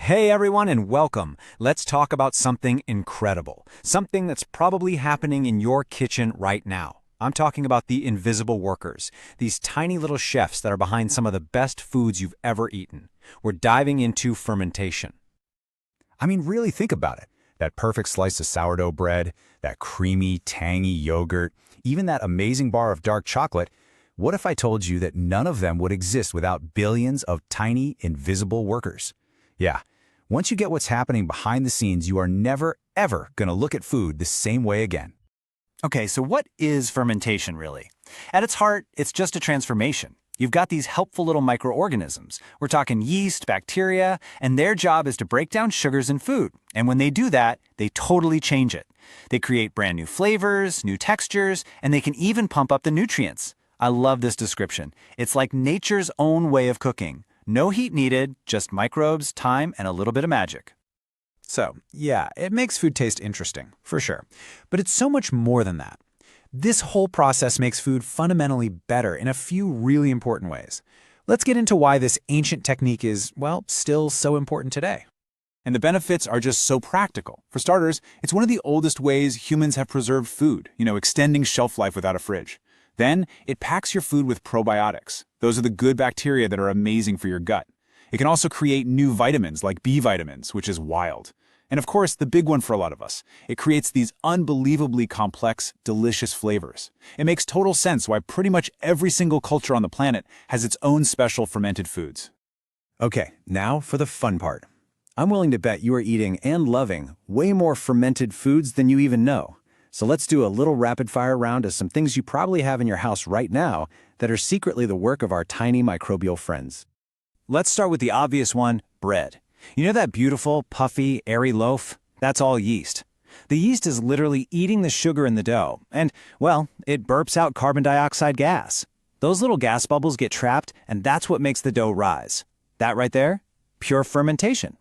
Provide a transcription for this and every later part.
Hey everyone and welcome. Let's talk about something incredible. Something that's probably happening in your kitchen right now. I'm talking about the invisible workers, these tiny little chefs that are behind some of the best foods you've ever eaten. We're diving into fermentation. I mean, really think about it. That perfect slice of sourdough bread, that creamy, tangy yogurt, even that amazing bar of dark chocolate. What if I told you that none of them would exist without billions of tiny, invisible workers? Yeah, once you get what's happening behind the scenes, you are never, ever going to look at food the same way again. Okay, so what is fermentation really? At its heart, it's just a transformation. You've got these helpful little microorganisms. We're talking yeast, bacteria, and their job is to break down sugars in food. And when they do that, they totally change it. They create brand new flavors, new textures, and they can even pump up the nutrients. I love this description. It's like nature's own way of cooking. No heat needed, just microbes, time, and a little bit of magic. So, yeah, it makes food taste interesting, for sure. But it's so much more than that. This whole process makes food fundamentally better in a few really important ways. Let's get into why this ancient technique is, well, still so important today. And the benefits are just so practical. For starters, it's one of the oldest ways humans have preserved food, extending shelf life without a fridge. Then, it packs your food with probiotics. Those are the good bacteria that are amazing for your gut. It can also create new vitamins like B vitamins, which is wild. And of course, the big one for a lot of us, it creates these unbelievably complex, delicious flavors. It makes total sense why pretty much every single culture on the planet has its own special fermented foods. Okay, now for the fun part. I'm willing to bet you are eating and loving way more fermented foods than you even know. So let's do a little rapid-fire round of some things you probably have in your house right now that are secretly the work of our tiny microbial friends. Let's start with the obvious one, bread. You know that beautiful, puffy, airy loaf? That's all yeast. The yeast is literally eating the sugar in the dough, and, well, it burps out carbon dioxide gas. Those little gas bubbles get trapped, and that's what makes the dough rise. That right there? Pure fermentation.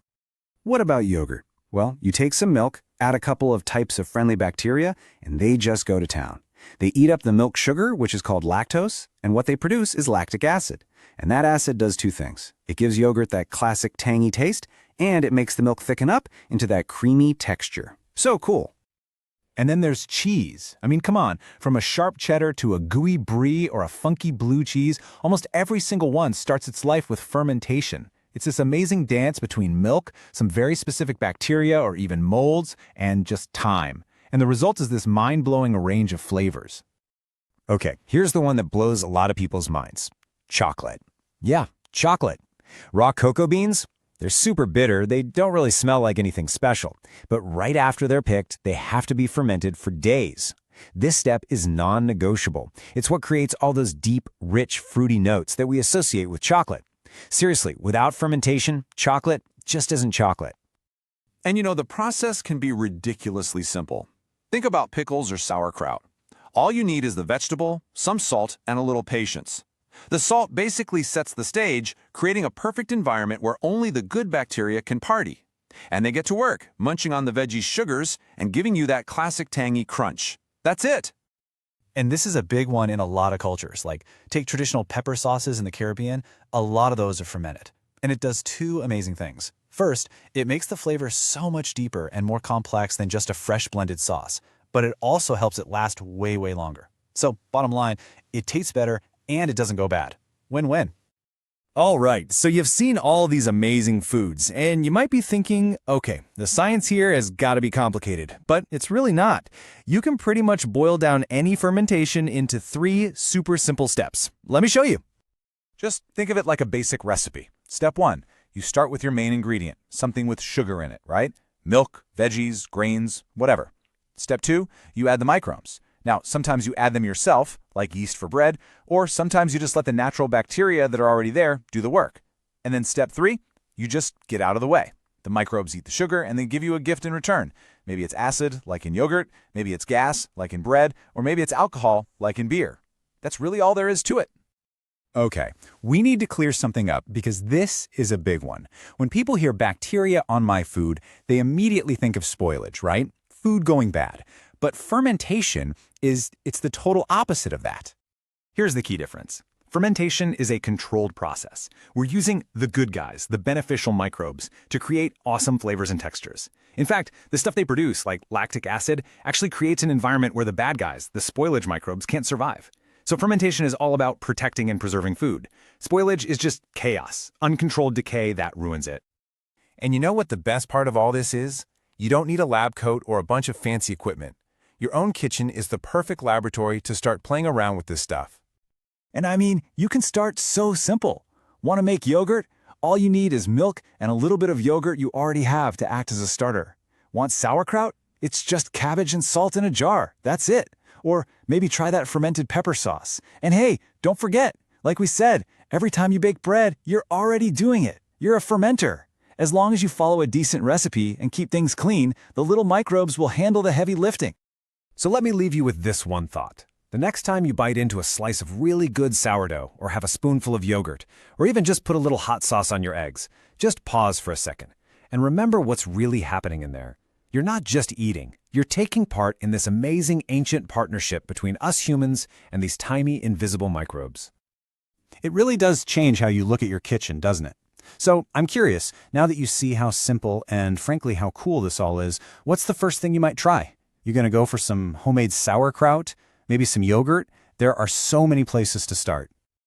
What about yogurt? Well, you take some milk, add a couple of types of friendly bacteria, and they just go to town. They eat up the milk sugar, which is called lactose, and what they produce is lactic acid. And that acid does two things. It gives yogurt that classic tangy taste, and it makes the milk thicken up into that creamy texture. So cool. And then there's cheese. I mean, come on, from a sharp cheddar to a gooey brie or a funky blue cheese, almost every single one starts its life with fermentation. It's this amazing dance between milk, some very specific bacteria or even molds, and just time. And the result is this mind-blowing range of flavors. Okay, here's the one that blows a lot of people's minds. Chocolate. Yeah, chocolate. Raw cocoa beans? They're super bitter, they don't really smell like anything special. But right after they're picked, they have to be fermented for days. This step is non-negotiable. It's what creates all those deep, rich, fruity notes that we associate with chocolate. Seriously, without fermentation, chocolate just isn't chocolate. And the process can be ridiculously simple. Think about pickles or sauerkraut. All you need is the vegetable, some salt, and a little patience. The salt basically sets the stage, creating a perfect environment where only the good bacteria can party. And they get to work, munching on the veggie's sugars and giving you that classic tangy crunch. That's it. And this is a big one in a lot of cultures. Like, take traditional pepper sauces in the Caribbean, a lot of those are fermented. And it does two amazing things. First, it makes the flavor so much deeper and more complex than just a fresh blended sauce. But it also helps it last way, way longer. So, bottom line, it tastes better and it doesn't go bad. Win-win. All right, so you've seen all these amazing foods, and you might be thinking, okay, the science here has got to be complicated, but it's really not. You can pretty much boil down any fermentation into 3 super simple steps. Let me show you. Just think of it like a basic recipe. Step 1, you start with your main ingredient, something with sugar in it, right? Milk, veggies, grains, whatever. Step 2, you add the microbes. Now, sometimes you add them yourself, like yeast for bread, or sometimes you just let the natural bacteria that are already there do the work. And then step 3, you just get out of the way. The microbes eat the sugar and they give you a gift in return. Maybe it's acid, like in yogurt, maybe it's gas, like in bread, or maybe it's alcohol, like in beer. That's really all there is to it. Okay, we need to clear something up because this is a big one. When people hear bacteria on my food, they immediately think of spoilage, right? Food going bad. But fermentation it's the total opposite of that. Here's the key difference. Fermentation is a controlled process. We're using the good guys, the beneficial microbes, to create awesome flavors and textures. In fact, the stuff they produce, like lactic acid, actually creates an environment where the bad guys, the spoilage microbes, can't survive. So fermentation is all about protecting and preserving food. Spoilage is just chaos, uncontrolled decay that ruins it. And you know what the best part of all this is? You don't need a lab coat or a bunch of fancy equipment. Your own kitchen is the perfect laboratory to start playing around with this stuff. And I mean, you can start so simple. Want to make yogurt? All you need is milk and a little bit of yogurt you already have to act as a starter. Want sauerkraut? It's just cabbage and salt in a jar. That's it. Or maybe try that fermented pepper sauce. And hey, don't forget, like we said, every time you bake bread, you're already doing it. You're a fermenter. As long as you follow a decent recipe and keep things clean, the little microbes will handle the heavy lifting. So let me leave you with this one thought. The next time you bite into a slice of really good sourdough, or have a spoonful of yogurt, or even just put a little hot sauce on your eggs, just pause for a second and remember what's really happening in there. You're not just eating, you're taking part in this amazing ancient partnership between us humans and these tiny invisible microbes. It really does change how you look at your kitchen, doesn't it? So I'm curious, now that you see how simple and frankly how cool this all is, what's the first thing you might try? You gonna go for some homemade sauerkraut? Maybe some yogurt? There are so many places to start.